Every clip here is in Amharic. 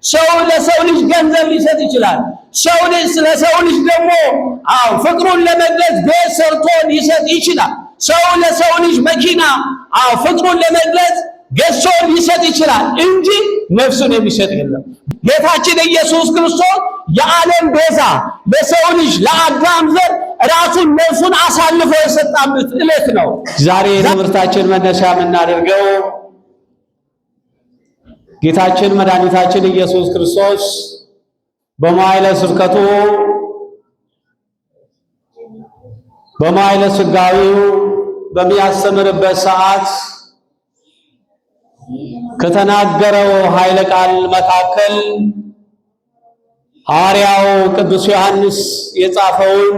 ሰው ለሰው ልጅ ገንዘብ ሊሰጥ ይችላል። ሰው ለሰው ልጅ ደግሞ ፍቅሩን ለመግለጽ ቤት ሰርቶ ሊሰጥ ይችላል። ሰው ለሰው ልጅ መኪና ፍቅሩን ለመግለጽ ገዝቶ ሊሰጥ ይችላል እንጂ ነፍሱን የሚሰጥ የለም። ጌታችን ኢየሱስ ክርስቶስ የዓለም ቤዛ ለሰው ልጅ ለአዳም ዘር ራሱን ነፍሱን አሳልፎ የሰጠበት ዕለት ነው። ዛሬ ትምህርታችን መነሻ የምናደርገው ጌታችን መድኃኒታችን ኢየሱስ ክርስቶስ በመዋዕለ ስብከቱ በመዋዕለ ሥጋዌው በሚያስተምርበት ሰዓት ከተናገረው ኃይለ ቃል መካከል ሐዋርያው ቅዱስ ዮሐንስ የጻፈውን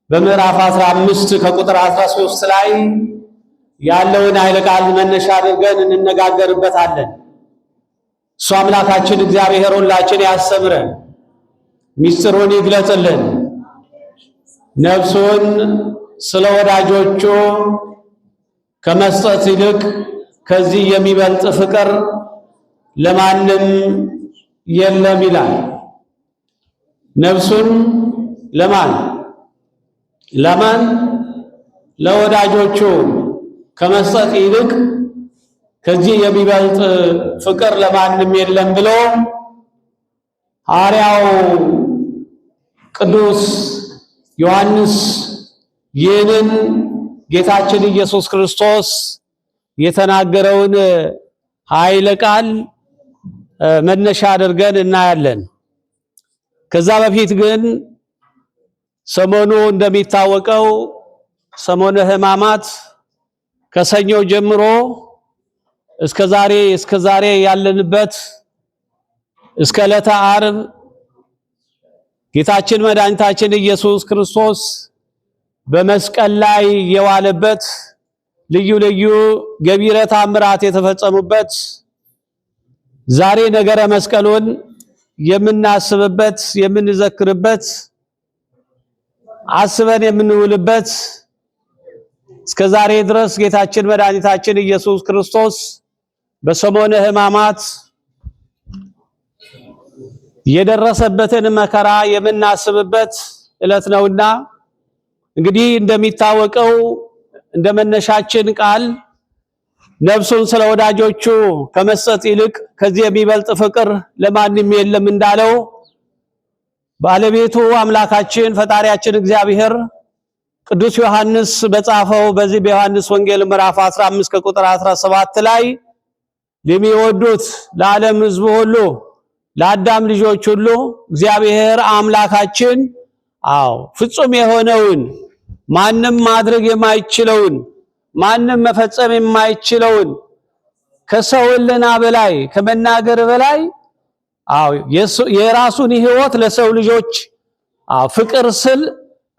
በምዕራፍ 15 ከቁጥር 13 ላይ ያለውን ኃይለ ቃል መነሻ አድርገን እንነጋገርበታለን። እሱ አምላካችን እግዚአብሔር ሁላችን ያስተምረን፣ ምስጢሩን ይግለጽልን፣ ነፍሱን ስለ ወዳጆቹ ከመስጠት ይልቅ ከዚህ የሚበልጥ ፍቅር ለማንም የለም ይላል። ነፍሱን ለማን ለወዳጆቹ ከመስጠት ይልቅ ከዚህ የሚበልጥ ፍቅር ለማንም የለም ብሎ ሐዋርያው ቅዱስ ዮሐንስ ይህንን ጌታችን ኢየሱስ ክርስቶስ የተናገረውን ኃይለ ቃል መነሻ አድርገን እናያለን። ከዛ በፊት ግን ሰሞኑ እንደሚታወቀው ሰሞነ ሕማማት ከሰኞ ጀምሮ እስከ ዛሬ ያለንበት እስከ ዕለተ ዓርብ ጌታችን መድኃኒታችን ኢየሱስ ክርስቶስ በመስቀል ላይ የዋለበት ልዩ ልዩ ገቢረ ተአምራት የተፈጸሙበት ዛሬ ነገረ መስቀሉን የምናስብበት የምንዘክርበት አስበን የምንውልበት እስከ ዛሬ ድረስ ጌታችን መድኃኒታችን ኢየሱስ ክርስቶስ በሰሞነ ሕማማት የደረሰበትን መከራ የምናስብበት ዕለት ነውና እንግዲህ እንደሚታወቀው እንደ መነሻችን ቃል ነፍሱን ስለ ወዳጆቹ ከመስጠት ይልቅ ከዚህ የሚበልጥ ፍቅር ለማንም የለም እንዳለው ባለቤቱ አምላካችን ፈጣሪያችን እግዚአብሔር ቅዱስ ዮሐንስ በጻፈው በዚህ በዮሐንስ ወንጌል ምዕራፍ 15 ከቁጥር 17 ላይ ለሚወዱት ለዓለም ሕዝብ ሁሉ ለአዳም ልጆች ሁሉ እግዚአብሔር አምላካችን ፍጹም የሆነውን ማንም ማድረግ የማይችለውን ማንም መፈጸም የማይችለውን ከሰው ሕሊና በላይ ከመናገር በላይ የራሱን ሕይወት ለሰው ልጆች ፍቅር ስል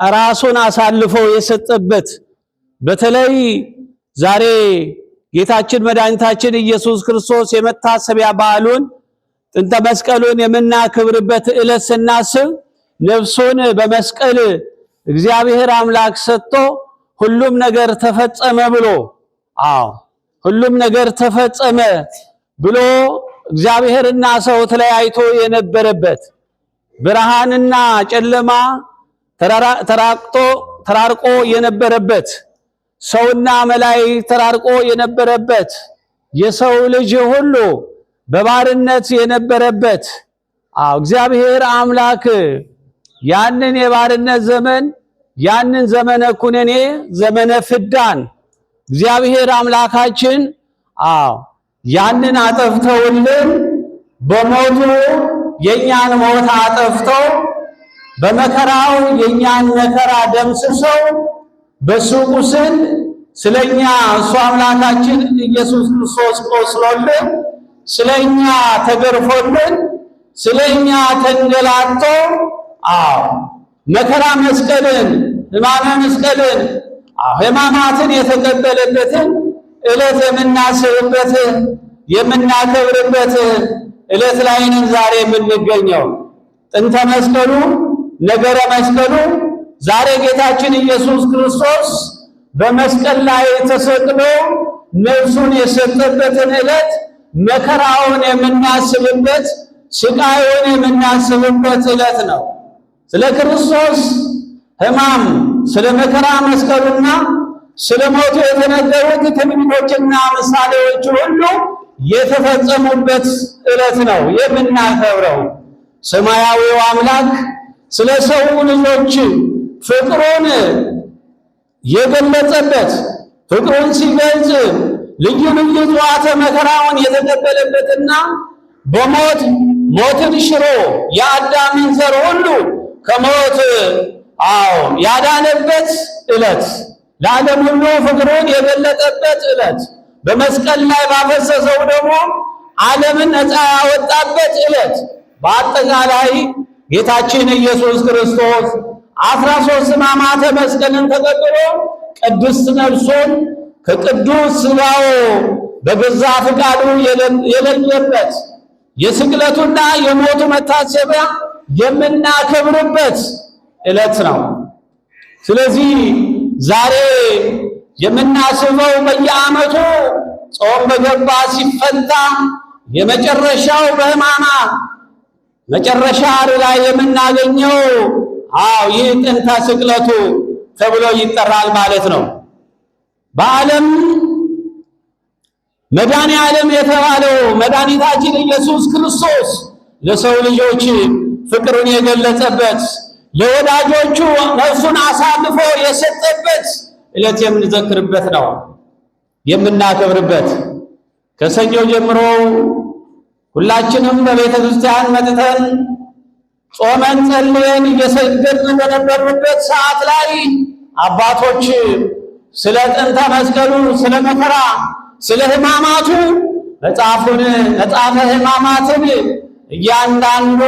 ራሱን አሳልፎ የሰጠበት በተለይ ዛሬ ጌታችን መድኃኒታችን ኢየሱስ ክርስቶስ የመታሰቢያ በዓሉን ጥንተ መስቀሉን የምናከብርበት ዕለት ስናስብ ነፍሱን በመስቀል እግዚአብሔር አምላክ ሰጥቶ ሁሉም ነገር ተፈጸመ ብሎ ሁሉም ነገር ተፈጸመ ብሎ እግዚአብሔርና ሰው ተለያይቶ የነበረበት ብርሃንና ጨለማ ተራርቆ የነበረበት ሰውና መላእክት ተራርቆ የነበረበት የሰው ልጅ ሁሉ በባርነት የነበረበት እግዚአብሔር አምላክ ያንን የባርነት ዘመን ያንን ዘመነ ኩነኔ ዘመነ ፍዳን እግዚአብሔር አምላካችን ያንን አጠፍተውልን በሞቱ የኛን ሞት አጠፍተው በመከራው የኛን መከራ ደምስሰው በሱ ቁስል ስለኛ እሱ አምላካችን ኢየሱስ ክርስቶስ ቆስሎልን ስለኛ ተገርፎልን ስለኛ ተንገላቶ መከራ መስቀልን ሕማመ መስቀልን ሕማማትን የተቀበለበትን ዕለት የምናስብበት የምናከብርበት ዕለት ላይ ነን ዛሬ የምንገኘው። ጥንተ መስቀሉ ነገረ መስቀሉ ዛሬ ጌታችን ኢየሱስ ክርስቶስ በመስቀል ላይ ተሰቅሎ ነፍሱን የሰጠበትን ዕለት መከራውን የምናስብበት ስቃዩን የምናስብበት ዕለት ነው። ስለ ክርስቶስ ሕማም ስለ መከራ መስቀሉና ስለ ሞቱ የተነገሩት ትንቢቶችና ምሳሌዎች ሁሉ የተፈጸሙበት ዕለት ነው የምናከብረው። ሰማያዊው አምላክ ስለ ሰው ልጆች ፍቅሩን የገለጸበት ፍቅሩን ሲገልጽ ልዩ ልዩ ጽዋተ መከራውን የተቀበለበትና ሞትን ሽሮ የአዳምን ዘር ሁሉ ከሞት ያዳነበት ዕለት፣ ለዓለም ሁሉ ፍቅሩን የገለጠበት ዕለት፣ በመስቀል ላይ ባፈሰሰው ደግሞ ዓለምን ነፃ ያወጣበት ዕለት። በአጠቃላይ ጌታችን ኢየሱስ ክርስቶስ 13 ሕማማተ መስቀልን ተቀብሎ ቅድስት ነፍሱን ከቅዱስ ሥጋው በገዛ ፈቃዱ የለየበት የስቅለቱና የሞቱ መታሰቢያ የምናከብርበት ዕለት ነው። ስለዚህ ዛሬ የምናስበው በየዓመቱ ጾም በገባ ሲፈታ የመጨረሻው በሕማማት መጨረሻ ላይ የምናገኘው ይህ ጥንተ ስቅለቱ ተብሎ ይጠራል ማለት ነው። በዓለም መድኃኔ ዓለም የተባለው መድኃኒታችን ኢየሱስ ክርስቶስ ለሰው ልጆች ፍቅሩን የገለጸበት ለወዳጆቹ ነፍሱን አሳልፎ የሰጠበት ዕለት የምንዘክርበት ነው የምናከብርበት። ከሰኞ ጀምሮ ሁላችንም በቤተ ክርስቲያን መጥተን ጾመን ጸልየን እየሰገድን በነበርንበት ሰዓት ላይ አባቶች ስለ ጥንተ መስቀሉ፣ ስለ መከራ፣ ስለ ሕማማቱ መጽሐፈ ሕማማትን እያንዳንዱ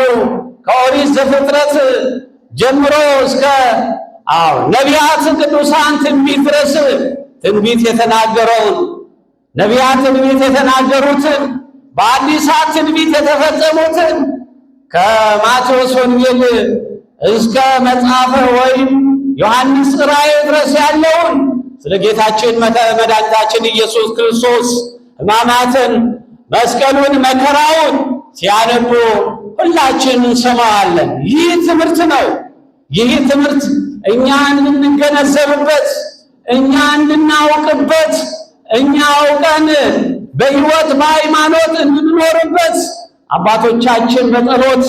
ከኦሪት ዘፍጥረት ጀምሮ እስከ ነቢያት ቅዱሳን ትንቢት ድረስ ትንቢት የተናገረውን ነቢያት ትንቢት የተናገሩትን በአዲሳት ትንቢት የተፈጸሙትን ከማቴዎስ ወንጌል እስከ መጽሐፈ ወይም ዮሐንስ ራእይ ድረስ ያለውን ስለ ጌታችን መድኃኒታችን ኢየሱስ ክርስቶስ ሕማማትን፣ መስቀሉን፣ መከራውን ሲያነቡ ሁላችን እንሰማዋለን። ይህ ትምህርት ነው። ይህ ትምህርት እኛ እንድንገነዘብበት፣ እኛ እንድናውቅበት፣ እኛ አውቀን በሕይወት በሃይማኖት እንድንኖርበት አባቶቻችን በጸሎት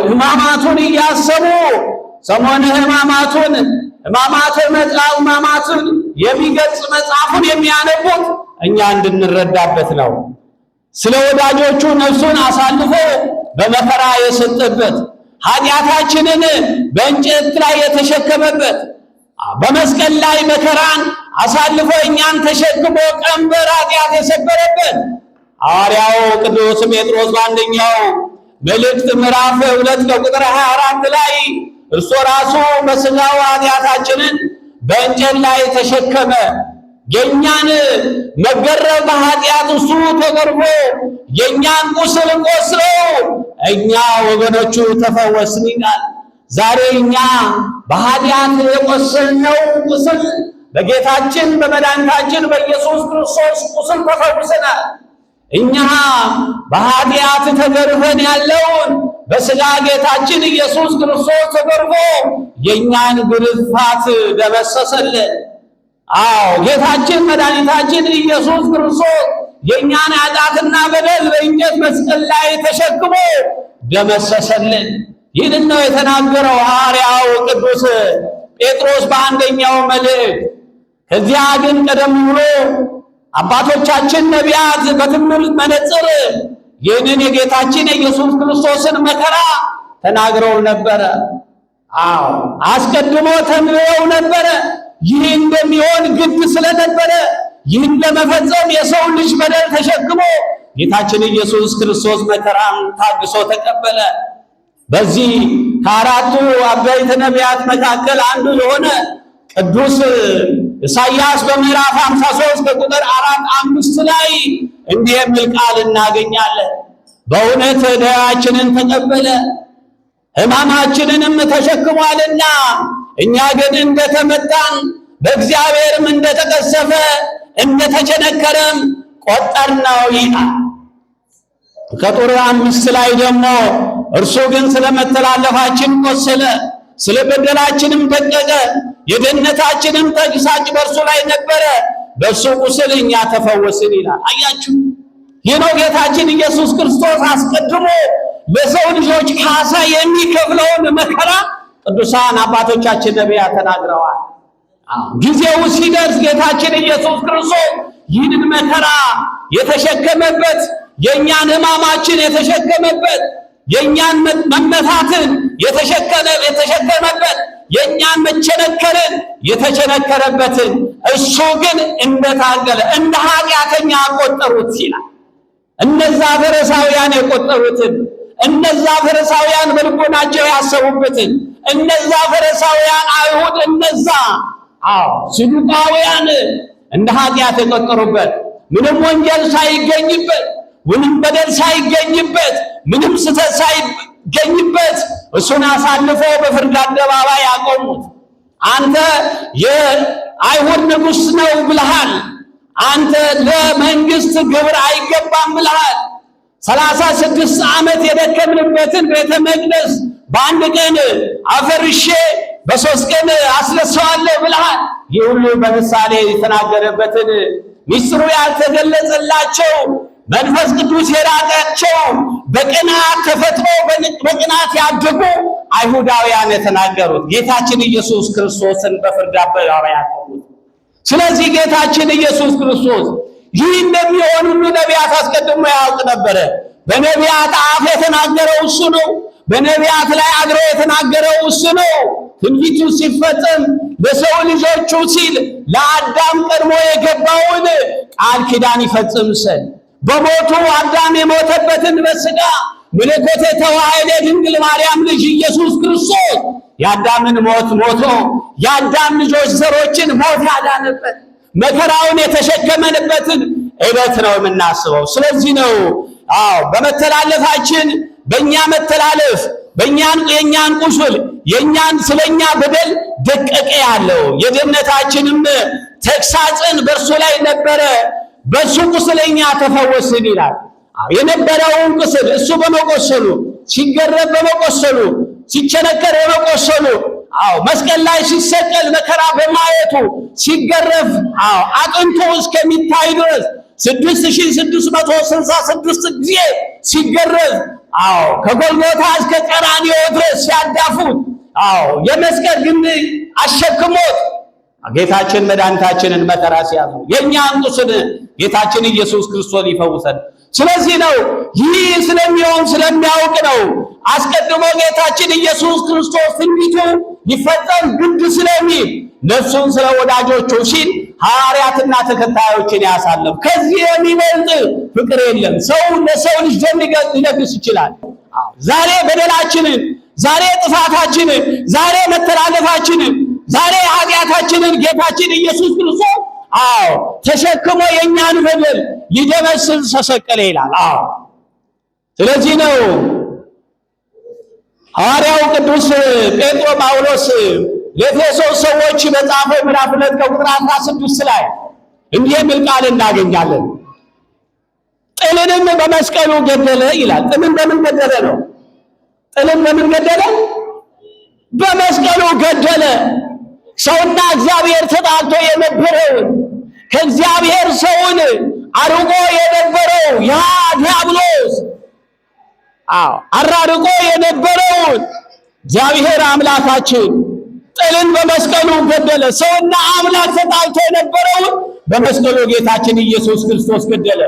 ሕማማቱን እያሰቡ ሰሞነ ሕማማቱን ሕማማቱን የሚገልጽ መጽሐፉን የሚያነቡት እኛ እንድንረዳበት ነው። ስለ ወዳጆቹ ነፍሱን አሳልፎ በመከራ የሰጠበት፣ ኃጢአታችንን በእንጨት ላይ የተሸከመበት፣ በመስቀል ላይ መከራን አሳልፎ እኛን ተሸክሞ ቀንበር ኃጢአት የሰበረበት ሐዋርያው ቅዱስ ጴጥሮስ በአንደኛው መልእክት ምዕራፍ 2 ከቁጥር 24 ላይ እርሱ ራሱ በሥጋው ኃጢአታችንን በእንጨት ላይ ተሸከመ፣ የእኛን መገረፍ በኃጢአት እሱ ተገርፎ የእኛን ቁስል ቆስሎ እኛ ወገኖቹ ተፈወስን ይላል። ዛሬ እኛ በኃጢአት የቆሰልነው ቁስል በጌታችን በመድኃኒታችን በኢየሱስ ክርስቶስ ቁስል ተፈውሰናል። እኛ በኃጢአት ተገርፈን ያለውን በሥጋ ጌታችን ኢየሱስ ክርስቶስ ተገርፎ የእኛን ግርፋት ደመሰሰልን። ጌታችን መድኃኒታችን ኢየሱስ ክርስቶስ የእኛን ኃጢአትና በደል በእንጨት መስቀል ላይ ተሸክሞ ደመሰሰልን። ይህን ነው የተናገረው ሐዋርያው ቅዱስ ጴጥሮስ በአንደኛው መልእክት። ከዚያ ግን ቀደም ብሎ አባቶቻችን ነቢያት በትምህርት መነጽር ይህንን የጌታችን የኢየሱስ ክርስቶስን መከራ ተናግረው ነበረ። አስቀድሞ ተንብየው ነበረ። ይህ እንደሚሆን ግድ ስለነበረ ይህን ለመፈጸም የሰው ልጅ በደል ተሸክሞ ጌታችን ኢየሱስ ክርስቶስ መከራን ታግሶ ተቀበለ። በዚህ ከአራቱ አበይት ነቢያት መካከል አንዱ የሆነ ቅዱስ ኢሳይያስ በምዕራፍ 53 ከቁጥር 4-5 ላይ እንዲህ የሚል ቃል እናገኛለን። በእውነት ደዌያችንን ተቀበለ ሕማማችንንም ተሸክሟልና እኛ ግን እንደተመታን በእግዚአብሔርም እንደተቀሰፈ እንደተቸነከረም ቆጠርነው ይላል። ከቁጥር 5 ላይ ደግሞ እርሱ ግን ስለመተላለፋችን ቆሰለ፣ ስለ በደላችንም ደቀቀ፣ የደህንነታችንም ተግሣጽ በእርሱ ላይ ነበረ፣ በእርሱ ቁስል እኛ ተፈወስን ይላል። አያችሁ፣ ይህ ነው ጌታችን ኢየሱስ ክርስቶስ አስቀድሞ ለሰው ልጆች ካሳ የሚከፍለውን መከራ ቅዱሳን አባቶቻችን ነቢያት ተናግረዋል። ጊዜው ሲደርስ ጌታችን ኢየሱስ ክርስቶስ ይህንን መከራ የተሸከመበት፣ የእኛን ሕማማችን የተሸከመበት፣ የእኛን መመታትን የተሸከመበት፣ የእኛን መቸነከርን የተቸነከረበትን እሱ ግን እንደታገለ እንደ ኃጢአተኛ ቆጠሩት ይላል። እነዛ ፈሪሳውያን የቆጠሩትን፣ እነዛ ፈሪሳውያን በልቦናቸው ያሰቡበትን፣ እነዛ ፈሪሳውያን አይሁድ፣ እነዛ ሰዱቃውያን እንደ ኃጢአት የቆጠሩበት፣ ምንም ወንጀል ሳይገኝበት፣ ምንም በደል ሳይገኝበት፣ ምንም ስህተት ሳይገኝበት እሱን አሳልፎ በፍርድ አደባባይ ያቆሙት። አንተ የአይሁድ ንጉሥ ነው ብለሃል፣ አንተ ለመንግስት ግብር አይገባም ብለሃል፣ 36 ዓመት የደከምንበትን ቤተ መቅደስ በአንድ ቀን አፈርሼ በ3 ቀን አስነሳዋለሁ ብለሃል። ይህ ሁሉ በምሳሌ የተናገረበትን ሚስጥሩ ያልተገለጸላቸው መንፈስ ቅዱስ የራቃቸው በቅናት ተፈጥሮ በቅናት ያደጉ አይሁዳውያን የተናገሩት ጌታችን ኢየሱስ ክርስቶስን በፍርድ አደባባይ ያቆሙት። ስለዚህ ጌታችን ኢየሱስ ክርስቶስ ይህ እንደሚሆን ሁሉ ነቢያት አስቀድሞ ያውቅ ነበረ። በነቢያት አፍ የተናገረው እሱ ነው። በነቢያት ላይ አድሮ የተናገረው እሱ ነው። ትንቢቱ ሲፈጸም ለሰው ልጆቹ ሲል ለአዳም ቀድሞ የገባውን ቃል ኪዳን ይፈጽም ዘንድ በሞቱ አዳም የሞተበትን በሥጋ መለኮት የተዋሃደ ድንግል ማርያም ልጅ ኢየሱስ ክርስቶስ የአዳምን ሞት ሞቶ የአዳም ልጆች ዘሮችን ሞት ያዳነበት መከራውን የተሸከመንበትን ዕለት ነው የምናስበው። ስለዚህ ነው በመተላለፋችን በእኛ መተላለፍ የእኛን ቁስል ስለኛ በደል ደቀቀ ያለው የደህንነታችንም ተግሣጽን በእርሱ ላይ ነበረ፣ በእሱ ቁስል እኛ ተፈወስን ይላል። የነበረውን ቁስል እሱ በመቆሰሉ ሲገረፍ በመቆሰሉ ሲቸነከር በመቆሰሉ መስቀል ላይ ሲሰቀል መከራ በማየቱ ሲገረፍ አጥንቱ እስከሚታይ ድረስ 6666 ጊዜ ሲገረፍ ከጎልጎታ እስከ ቀራንዮ ድረስ ሲያዳፉት የመስቀል ግንድ አሸክሞት ጌታችን መድኃኒታችንን መከራ ሲያዙ የእኛን ቁስል ጌታችን ኢየሱስ ክርስቶስ ይፈውሰን። ስለዚህ ነው ይህ ስለሚሆን ስለሚያውቅ ነው አስቀድሞ ጌታችን ኢየሱስ ክርስቶስ ትንቢቱ ሊፈጸም ግድ ስለሚል ነፍሱን ስለ ወዳጆቹ ሲል ሐዋርያትና ተከታዮችን ያሳለፈ። ከዚህ የሚበልጥ ፍቅር የለም። ሰው ለሰው ልጅ ደም ሊለግስ ይችላል። ዛሬ በደላችንን፣ ዛሬ ጥፋታችንን፣ ዛሬ መተላለፋችንን፣ ዛሬ ኃጢአታችንን ጌታችን ኢየሱስ ክርስቶስ ተሸክሞ የእኛን በደል ሊደመስስ ተሰቀለ ይላል። ስለዚህ ነው ሐዋርያው ቅዱስ ጳውሎስ ለኤፌሶን ሰዎች በጻፈው ምዕራፍ 2 ከቁጥር 16 ላይ እንዲህ የሚል ቃል እናገኛለን። ጥልንም በመስቀሉ ገደለ ይላል። ጥልን በምን ገደለ ነው? ጥልን በምን ገደለ? በመስቀሉ ገደለ። ሰውና እግዚአብሔር ተጣልቶ የነበረውን ከእግዚአብሔር ሰውን አርቆ የነበረው ያ ዲያብሎስ አራርቆ የነበረውን እግዚአብሔር አምላካችን ጥልን በመስቀሉ ገደለ። ሰውና አምላክ ተጣልቶ የነበረውን በመስቀሉ ጌታችን ኢየሱስ ክርስቶስ ገደለ።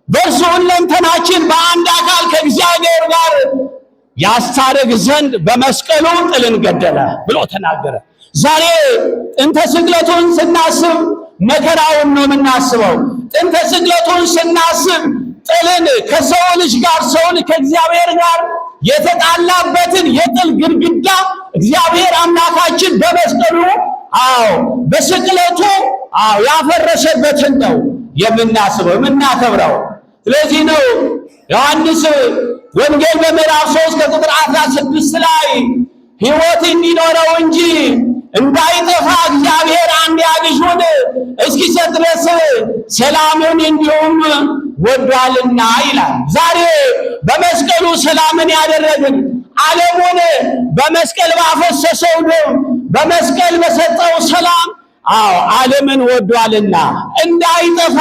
በእርሱ ሁለንተናችን በአንድ አካል ከእግዚአብሔር ጋር ያስታርቅ ዘንድ በመስቀሉ ጥልን ገደለ ብሎ ተናገረ። ዛሬ ጥንተ ስቅለቱን ስናስብ መከራውን ነው የምናስበው። ጥንተ ስቅለቱን ስናስብ ጥልን ከሰው ልጅ ጋር ሰውን ከእግዚአብሔር ጋር የተጣላበትን የጥል ግድግዳ እግዚአብሔር አምላካችን በመስቀሉ በስቅለቱ ያፈረሰበትን ነው የምናስበው የምናከብረው። ስለዚህ ነው ዮሐንስ ወንጌል በምዕራፍ 3 ከቁጥር 16 ላይ ሕይወት እንዲኖረው እንጂ እንዳይጠፋ እግዚአብሔር አንድያ ልጁን እስኪሰጥ ድረስ ሰላምን እንዲሁም ወዷልና ይላል። ዛሬ በመስቀሉ ሰላምን ያደረግን ዓለሙን በመስቀል ባፈሰሰው ደም በመስቀል በሰጠው ሰላም ዓለምን ወዷልና እንዳይጠፋ።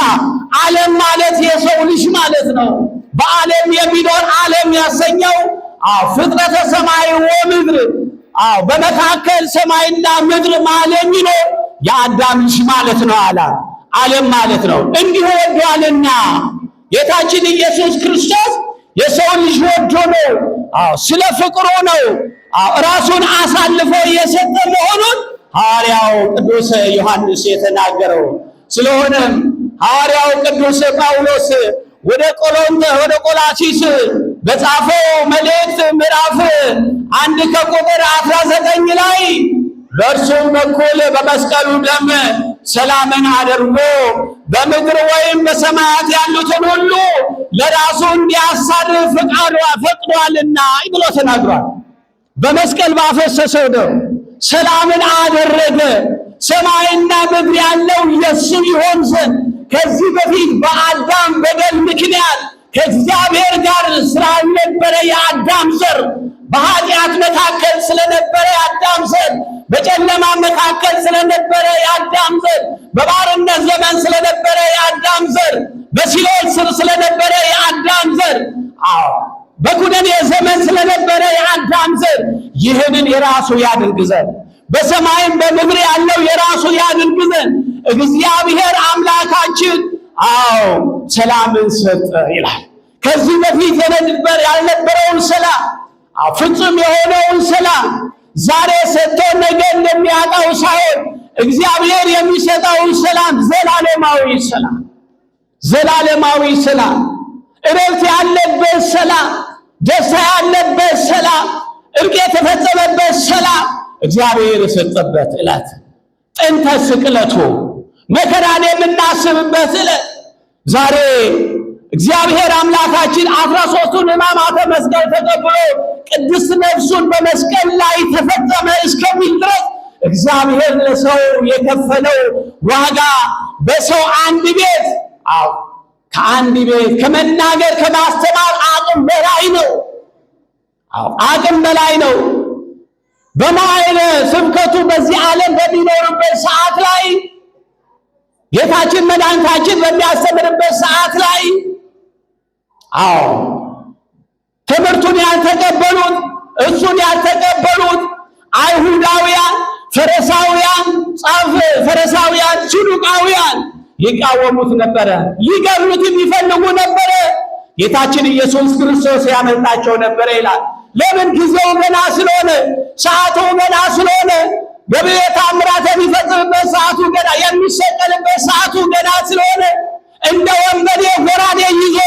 ዓለም ማለት የሰው ልጅ ማለት ነው። በዓለም የሚኖር ዓለም ያሰኘው ፍጥረተ ሰማይ ወምድር በመካከል ሰማይና ምድር ማለት የሚኖር የአዳም ልጅ ማለት ነው። ዓለም ማለት ነው። እንዲሁ ወዷልና ጌታችን ኢየሱስ ክርስቶስ የሰው ልጅ ወዶ ነው። ስለ ፍቅሩ ነው ራሱን አሳልፎ የሰጠ መሆኑን ሐዋርያው ቅዱስ ዮሐንስ የተናገረው። ስለሆነም ሐዋርያው ቅዱስ ጳውሎስ ወደ ቆላሲስ በጻፈው መልእክት ምዕራፍ 1 ከቁጥር 19 ላይ በእርሱም በኩል በመስቀሉ ደም ሰላምን አድርጎ በምድር ወይም በሰማያት ያሉትን ሁሉ ለራሱ እንዲያሳርፍ ፈቅዷልና ብሎ ተናግሯል። በመስቀል ባፈሰሰው ደም ሰላምን አደረገ። ሰማይና ምድር ያለው የሱ ይሆን ዘንድ ከዚህ በፊት በአዳም በደል ምክንያት ከእግዚአብሔር ጋር ስላልነበረ የአዳም ዘር በኃጢአት መካከል ስለነበረ የአዳም ዘር በጨለማ መካከል ስለነበረ የአዳም ዘር በባርነት ዘመን ስለነበረ የአዳም ዘር በሲኦል ስር ስለነበረ የአዳም ዘር በኩነኔ ዘመን ስለነበረ የአዳም ዘር ይህንን የራሱ ያድርግ ዘንድ በሰማይም በምድር ያለው የራሱ ያድርግ ዘንድ እግዚአብሔር አምላካችን ሰላምን ሰጠ ይላል። ከዚህ በፊት ያልነበረውን ሰላም ፍጹም የሆነውን ሰላም ዛሬ ሰጥቶ ነገ እንደሚያጣው ሳይሆን እግዚአብሔር የሚሰጠውን ሰላም ዘላለማዊ ሰላም፣ እረፍት ያለበት ሰላም፣ ደስታ ያለበት ሰላም፣ እርቅ የተፈጸመበት ሰላም እግዚአብሔር የሰጠበት ዕለት ጥንተ ስቅለቱ መከራን የምናስብበት ዕለት ዛሬ እግዚአብሔር አምላካችን 13ቱን ሕማማተ መስቀል ተቀብሎ ቅድስት ነፍሱን በመስቀል ላይ ተፈጸመ እስከሚል ድረስ እግዚአብሔር ለሰው የከፈለው ዋጋ በሰው አንድ ቤት ከአንድ ቤት ከመናገር ከማስተማር አቅም በላይ ነው። በማይለ ስብከቱ በዚህ ዓለም በሚኖርበት ሰዓት ላይ ጌታችን መድኃኒታችን በሚያስተምርበት ሰዓት ላይ ትምህርቱን ያልተቀበሉት እሱን ያልተቀበሉት አይሁዳውያን፣ ፈሪሳውያን፣ ሰዱቃውያን ይቃወሙት ነበረ። ሊገድሉት የሚፈልጉ ነበረ። ጌታችን ኢየሱስ ክርስቶስ ያመልጣቸው ነበረ ይላል። ለምን? ጊዜው ገና ስለሆነ፣ ሰዓቱ ገና ስለሆነ፣ ገቢረ ተአምራት የሚፈጽምበት ሰዓቱ ገና፣ የሚሰቀልበት ሰዓቱ ገና ስለሆነ፣ እንደ ወንበዴ ጎራዴ ይዞ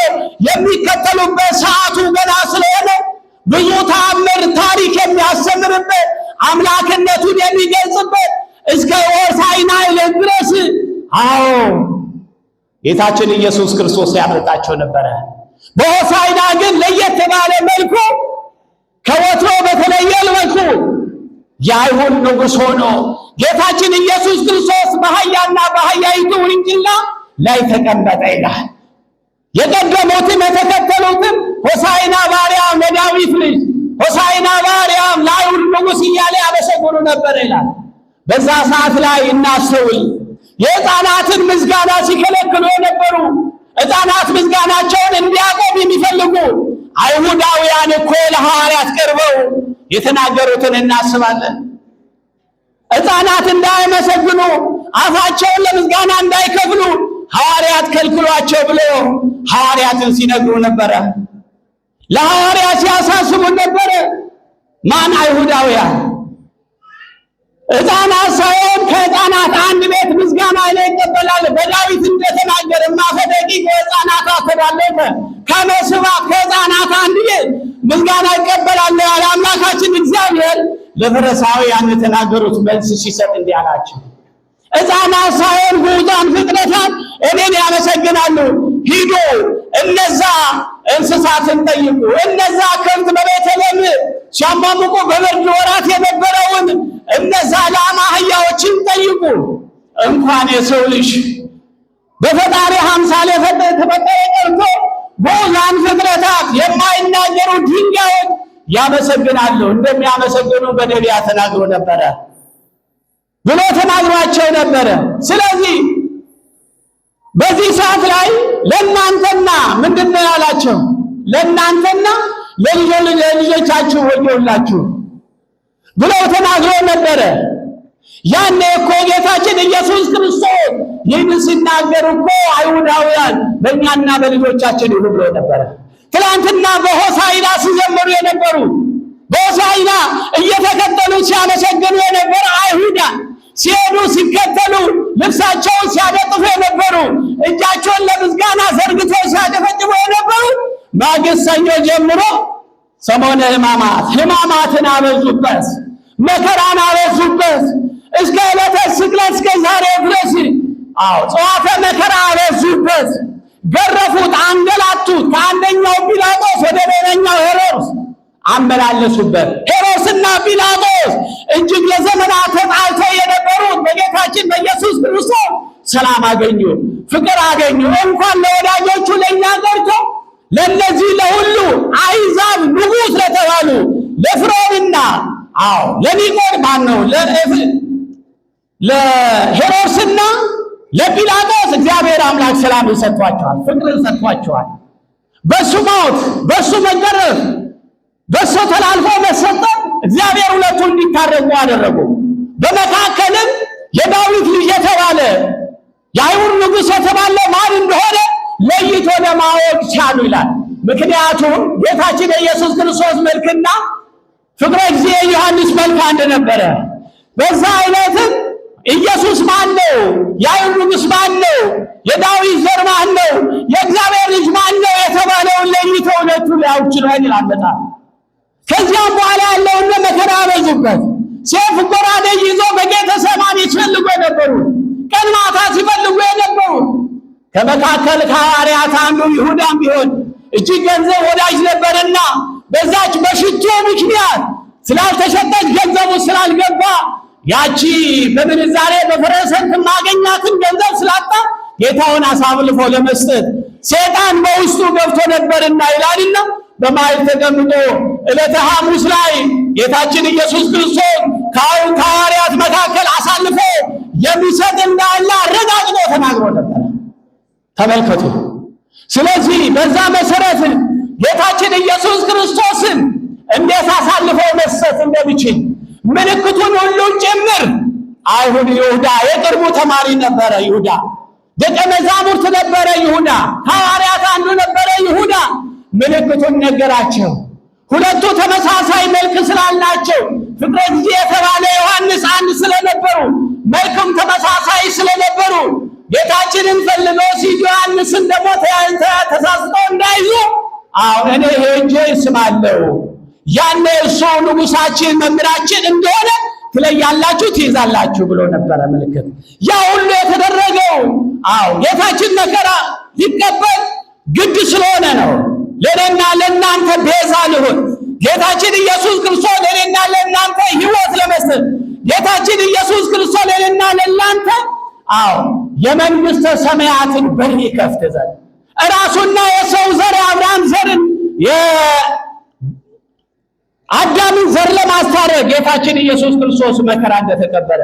የሚከተሉበት ሰዓቱ ገና ስለሆነ፣ ብዙ ተአምር ታሪክ የሚያስተምርበት አምላክነቱን የሚገልጽበት እስከ ሆሳዕና ዕለት ድረስ ጌታችን ኢየሱስ ክርስቶስ ያመልጣቸው ነበረ። በሆሳዕና ግን ለየት ባለ መልኩ ከወትሮ በተለየ መልኩ የአይሁድ ንጉሥ ሆኖ ጌታችን ኢየሱስ ክርስቶስ በአህያና በአህያይቱ ውርንጭላ ላይ ተቀመጠ ይላል። የቀደሙትም የተከተሉትም ሆሳዕና በአርያም ለዳዊት ልጅ፣ ሆሳዕና በአርያም ለአይሁድ ንጉሥ እያለ ያመሰግኑ ነበር ይላል። በዛ ሰዓት ላይ እናስተውል። የሕፃናትን ምስጋና ሲከለክሉ የነበሩ ሕፃናት ምስጋናቸውን እንዲያቆም የሚፈልጉ አይሁዳውያን እኮ ለሐዋርያት ቀርበው የተናገሩትን እናስባለን። ሕፃናት እንዳይመሰግኑ አፋቸውን ለምስጋና እንዳይከፍሉ ሐዋርያት ከልክሏቸው ብሎ ሐዋርያትን ሲነግሩ ነበረ። ለሐዋርያት ሲያሳስቡን ነበረ። ማን? አይሁዳውያን። ሕፃናት ሳይሆን ከሕፃናት አንድ ቤት ምስጋና ይቀበላል። በዳዊት እንደተናገረ ማፈደቂቅ ሕፃናት አስተዳለፈ ከመስባት ከሕፃናት አንድ ቤት ምስጋና ይቀበላል ያለ አምላካችን እግዚአብሔር ለፈሪሳውያን የተናገሩት መልስ ሲሰጥ እንዲህ አላቸው። ሕፃናት ሳይሆን ግዑዛን ፍጥረታት እኔን ያመሰግናሉ። ሂዱ እነዛ እንስሳትን ጠይቁ። እነዛ ከብት በቤተልሔም ሲያሟሙቁ በብርድ ወራት የነበረውን እነዛ ላም አህያዎችን ጠይቁ። እንኳን የሰው ልጅ በፈጣሪ አምሳል የተፈጠረ ቀርቶ ቦዛን ፍጥረታት የማይናገሩ ድንጋዮች ያመሰግናሉ እንደሚያመሰግኑ በነቢያት ተናግሮ ነበረ ብሎ ተናግሯቸው ነበረ። ስለዚህ በዚህ ሰዓት ላይ ለእናንተና ምንድነው ያላቸው? ለእናንተና ለልጆቻችሁ ወዮላችሁ ብለው ተናግሮ ነበረ። ያኔ እኮ ጌታችን ኢየሱስ ክርስቶስ ይህን ሲናገር እኮ አይሁዳውያን በእኛና በልጆቻችን ይሁን ብሎ ነበረ። ትላንትና በሆሳዕና ሲዘምሩ የነበሩ በሆሳዕና እየተከተሉ ሲያመሰግኑ የነበሩ አይሁዳን ሲሄዱ ሲከተሉ ልብሳቸውን ሲያነጥፉ የነበሩ እጃቸውን ለምስጋና ዘርግተው ሲያጨበጭቡ የነበሩ ማግስት ሰኞ ጀምሮ ሰሞነ ሕማማትን አበዙበት፣ መከራን አበዙበት። እስከ ዕለተ ስቅለት እስከ ዛሬ ድረስ ጽዋተ መከራ አበዙበት። ገረፉት፣ አንገላቱት። ከአንደኛው ጲላጦስ ወደ ሌላኛው ሄሮድስ አመላለሱበት። ሄሮድስና ጲላጦስ እጅግ ለዘመናት ተጣልተው የነበሩት በጌታችን በኢየሱስ ክርስቶስ ሰላም አገኙ፣ ፍቅር አገኙ። እንኳን ለወዳጆቹ ለእኛ ቀርቶ ለነዚህ ለሁሉ አሕዛብ ንጉሥ ለተባሉ ለፍርዖንና ለኒቆዲሞስ ነው ለሄሮድስና ለጲላጦስ እግዚአብሔር አምላክ ሰላምን ሰጥቷቸዋል፣ ፍቅርን ሰጥቷቸዋል። በሱ ሞት፣ በሱ መገረፍ፣ በሱ ተላልፎ መሰጠት እግዚአብሔር ሁለቱ እንዲታረቁ አደረጉ። በመካከልም የዳዊት ልጅ የተባለ የአይሁድ ንጉሥ የተባለ ማን እንደሆነ ለይቶ ለማወቅ ቻሉ ይላል። ምክንያቱም ጌታችን የኢየሱስ ክርስቶስ መልክና ፍቅረ እግዚእ ዮሐንስ መልክ አንድ ነበረ። በዛ አይነትም ኢየሱስ ማን ነው? የአይሁድ ንጉሥ ማን ነው? የዳዊት ዘር ማን ነው? የእግዚአብሔር ልጅ ማን ነው የተባለውን ለይቶ ሁለቱ ሊያውቅ ችሏል ይላል። በጣም ከዚያም በኋላ ያለውን መከራ አበዙበት። ሰይፍ ጎራዴ ይዞ በጌተሰማኒ ሲፈልጉ የነበሩ ቀን ማታ ሲፈልጉ የነበሩ ከመካከል ከሐዋርያት አንዱ ይሁዳም ቢሆን እጅግ ገንዘብ ወዳጅ ነበርና በዛች በሽቱ ምክንያት ስላልተሸጠች ገንዘቡ ስላልገባ ያቺ በምንዛሬ በፈረሰንት ማገኛትን ገንዘብ ስላጣ ጌታውን አሳልፎ ለመስጠት ሰይጣን በውስጡ ገብቶ ነበርና ይላልና በማዕድ ተቀምጦ ዕለተ ሐሙስ ላይ ጌታችን ኢየሱስ ክርስቶስ ከሐዋርያት መካከል አሳልፎ የሚሰጥ እንዳለ አረጋግጦ ተናግሮ ነበር። ተመልከቱ። ስለዚህ በዛ መሰረት ጌታችን ኢየሱስ ክርስቶስን እንዴት አሳልፎ መስጠት እንደሚችል ምልክቱን ሁሉ ጭምር አይሁድ ይሁዳ የቅርቡ ተማሪ ነበረ። ይሁዳ ደቀ መዛሙርት ነበረ። ይሁዳ ሐዋርያት አንዱ ነበረ። ይሁዳ ምልክቱን ነገራቸው። ሁለቱ ተመሳሳይ መልክ ስላላቸው ፍቅረ እግዚእ የተባለ ዮሐንስ አንድ ስለነበሩ መልኩም ተመሳሳይ ስለነበሩ ጌታችንን ፈልገው ሲሉ ዮሐንስን ደግሞ ተሳስተው እንዳይዙ እኔ ሄጄ እስማለሁ ያኔ እርሱ ንጉሳችን መምህራችን እንደሆነ ትለያላችሁ ትይዛላችሁ ብሎ ነበረ ምልክት። ያ ሁሉ የተደረገው ጌታችን መከራ ሊቀበል ግድ ስለሆነ ነው። ለኔና ለእናንተ ቤዛ ሊሆን ጌታችን ኢየሱስ ክርስቶስ ለኔና ለእናንተ ሕይወት ለመስጠት ጌታችን ኢየሱስ ክርስቶስ ለኔና ለእናንተ የመንግሥተ ሰማያትን በር ይከፍት ዘንድ ራሱና የሰው ዘር አብርሃም ዘርን አዳምን ዘር ለማስታረቅ ጌታችን ኢየሱስ ክርስቶስ መከራ እንደተቀበለ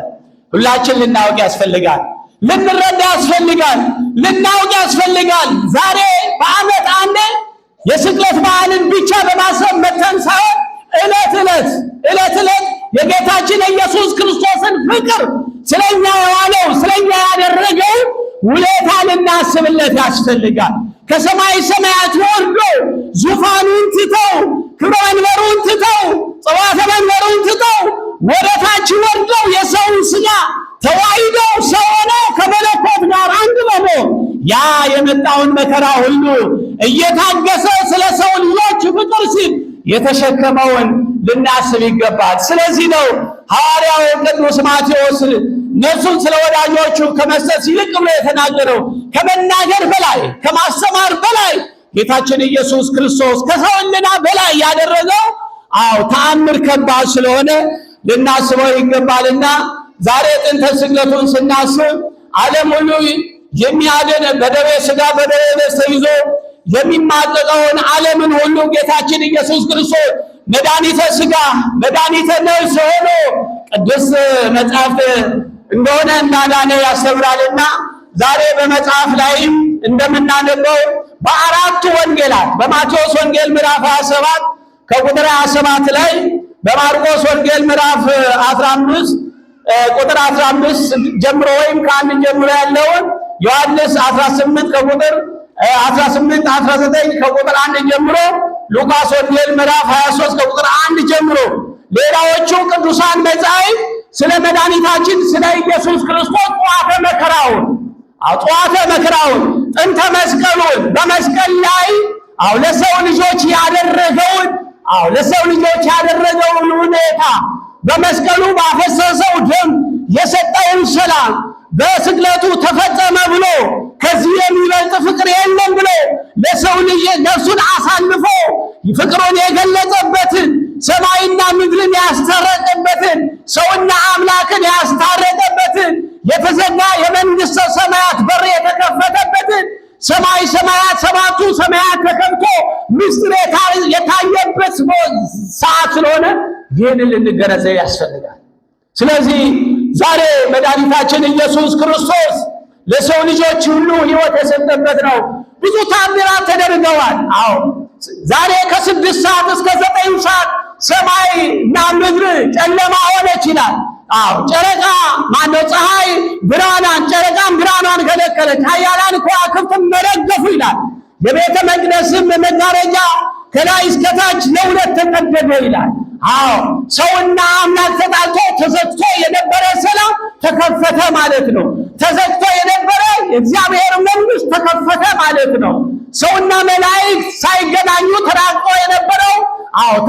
ሁላችን ልናውቅ ያስፈልጋል፣ ልንረዳ ያስፈልጋል፣ ልናውቅ ያስፈልጋል። ዛሬ በዓመት አንዴ የስቅለት በዓልን ብቻ በማሰብ መተን ሳይሆን ዕለት የጌታችን የኢየሱስ ክርስቶስን ፍቅር ስለኛ የዋለው ስለኛ ያደረገው ውለታ ልናስብለት ያስፈልጋል። ከሰማይ ሰማያት ወርዶ ዙፋኑን ትተው ክብረ መንበሩን ትተው ጸዋተ መንበሩን ትተው ወደ ታች ወርደው የሰውን ሥጋ ተዋሂደው ሰው ሆኖ ከመለኮት ጋር አንድ በመሆን ያ የመጣውን መከራ ሁሉ እየታገሰ ስለ ሰው ልጆች ፍቅር ሲል የተሸከመውን ልናስብ ይገባል። ስለዚህ ነው ሐዋርያው ቅዱስ ማቴዎስ ነፍሱን ስለ ወዳጆቹ ከመስጠት ይልቅ ብሎ የተናገረው። ከመናገር በላይ ከማስተማር በላይ ጌታችን ኢየሱስ ክርስቶስ ከሰው ልጅ በላይ ያደረገው ተአምር ከባድ ስለሆነ ልናስበው ይገባልና ዛሬ ጥንተ ስቅለቱን ስናስብ ዓለም ሁሉ የሚያድን በደዌ ሥጋ በደዌ ነፍስ ተይዞ የሚማቀቀውን ዓለምን ሁሉ ጌታችን ኢየሱስ ክርስቶስ መድኃኒተ ሥጋ መድኃኒተ ነፍስ ሆኖ ቅዱስ መጽሐፍ እንደሆነ እንዳዳነ ያስተምራልና ዛሬ በመጽሐፍ ላይ እንደምናነበው በአራቱ ወንጌላት በማቴዎስ ወንጌል ምዕራፍ 27 ከቁጥር 27 ላይ በማርቆስ ወንጌል ምዕራፍ 15 ቁጥር 15 ጀምሮ ወይም ከአንድ ጀምሮ ያለውን ዮሐንስ 18 ከቁጥር 18 19 ከቁጥር 1 ጀምሮ ሉቃስ ወንጌል ምዕራፍ 23 ከቁጥር 1 ጀምሮ ሌላዎቹ ቅዱሳን መጻሕፍት ስለ መድኃኒታችን ስለ ኢየሱስ ክርስቶስ ጧተ መከራውን ጥንተ መስቀሉን በመስቀል ላይ ለሰው ልጆች ያደረገውን ሁኔታ በመስቀሉ ባፈሰሰው ደም የሰጠውን ሰላም በስቅለቱ ተፈጸመ ብሎ ከዚህ የሚበልጥ ፍቅር የለም ብሎ ለሰው ልጅ ነፍሱን አሳልፎ ፍቅሩን የገለጸበትን ሰማይና ምድርን ያስታረቀበትን ሰውና አምላክን ያስታረቀበትን የተዘጋ የመንግሥተ ሰማያት በር የተከፈተበትን ሰማይ ሰማያት ሰባቱ ሰማያት ተከፍቶ ምስጢር የታየበት ሰዓት ስለሆነ ይህንን ልንገነዘብ ያስፈልጋል። ስለዚህ ዛሬ መድኃኒታችን ኢየሱስ ክርስቶስ ለሰው ልጆች ሁሉ ሕይወት የሰጠበት ነው። ብዙ ታምራት ተደርገዋል። ዛሬ ከ6 ሰዓት እስከ 9 ሰዓት ሰማይና ምድር ጨለማ ሆነች ይላል። ጨረቃ ፀሐይ ጨረቃም ብርሃኗን ከለከለች፣ ኃያላን ከዋክብትም መረገፉ ይላል። የቤተ መቅደስም መጋረጃ ከላይ እስከታች ለሁለት ተቀደደ ይላል። ሰውና አምላክ ተጣልቶ ተዘግቶ የነበረ ሰላም ተከፈተ ማለት ነው። ተዘግቶ የነበረ የእግዚአብሔር መንግሥት ተከፈተ ማለት ነው። ሰውና መላእክት ሳይገናኙ ተራቆ የነበረው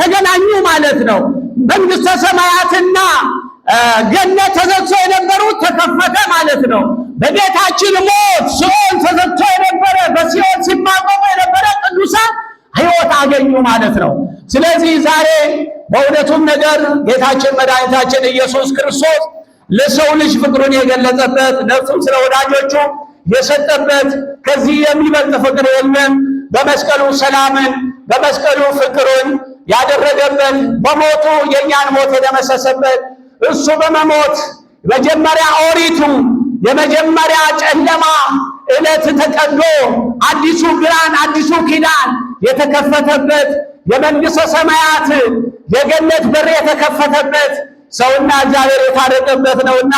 ተገናኙ ማለት ነው። መንግሥተ ሰማያትና ገነት ተዘግቶ የነበሩት ተከፈተ ማለት ነው። በጌታችን ሞት ሲኦል ተዘግቶ የነበረ በሲኦል ሲማቀቁ የነበረ ቅዱሳን ሕይወት አገኙ ማለት ነው። ስለዚህ ዛሬ በእውነቱም ነገር ጌታችን መድኃኒታችን ኢየሱስ ክርስቶስ ለሰው ልጅ ፍቅሩን የገለጸበት ነፍሱን ስለ ወዳጆቹ የሰጠበት ከዚህ የሚበልጥ ፍቅር የለም። በመስቀሉ ሰላምን በመስቀሉ ፍቅሩን ያደረገበት በሞቱ የእኛን ሞት የደመሰሰበት እሱ በመሞት መጀመሪያ ኦሪቱ የመጀመሪያ ጨለማ ዕለት ተቀዶ አዲሱ ብርሃን አዲሱ ኪዳን የተከፈተበት የመንግሥተ ሰማያት የገነት በር የተከፈተበት ሰውና እግዚአብሔር የታረቀበት ነውና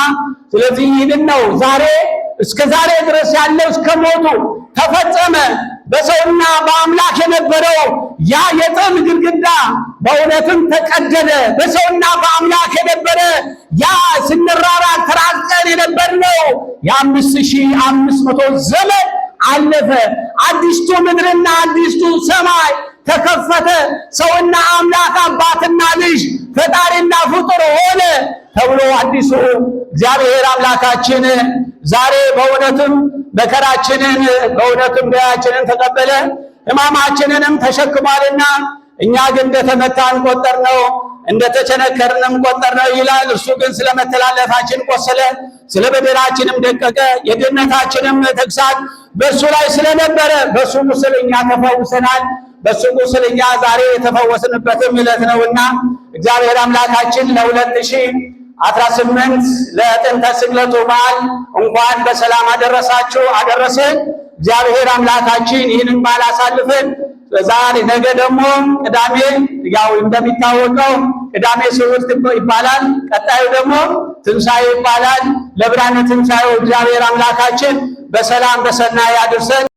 ስለዚህ ይህንን ነው ዛሬ እስከ ዛሬ ድረስ ያለው እስከ ሞቱ ተፈጸመ በሰውና በአምላክ የነበረው ያ የጥል ግድግዳ በእውነትም ተቀደደ። በሰውና በአምላክ የነበረ ያ ስንራራቅ ተራርቀን የነበርነው የ5500 ዘመን አለፈ። አዲስቱ ምድርና አዲስቱ ሰማይ ተከፈተ። ሰውና አምላክ አባትና ልጅ ፈጣሪና ፍጡር ሆነ ተብሎ አዲሱ እግዚአብሔር አምላካችን ዛሬ በእውነትም መከራችንን በእውነትም ደዌያችንን ተቀበለ፣ ሕማማችንንም ተሸክሟልና እኛ ግን እንደተመታን ቆጠርነው እንደተቸነከርንም ቆጠርነው ይላል። እርሱ ግን ስለ መተላለፋችን ቆሰለ፣ ስለ በደላችንም ደቀቀ። የድነታችንም ተግሣጽ በእሱ ላይ ስለነበረ በእሱ ቁስል እኛ ተፈውሰናል። በእሱ ቁስል እኛ ዛሬ የተፈወስንበትም ዕለት ነውና እግዚአብሔር አምላካችን ለ2018 ለጥንተ ስቅለቱ በዓል እንኳን በሰላም አደረሳችሁ አደረሰን። እግዚአብሔር አምላካችን ይህንን በዓል አሳልፈን ዛሬ ነገ ደግሞ ቅዳሜ ያው እንደሚታወቀው ቅዳሜ ስዑር ይባላል። ቀጣዩ ደግሞ ትንሣኤ ይባላል። ለብርሃነ ትንሣኤው እግዚአብሔር አምላካችን በሰላም በሰናይ ያድርሰን።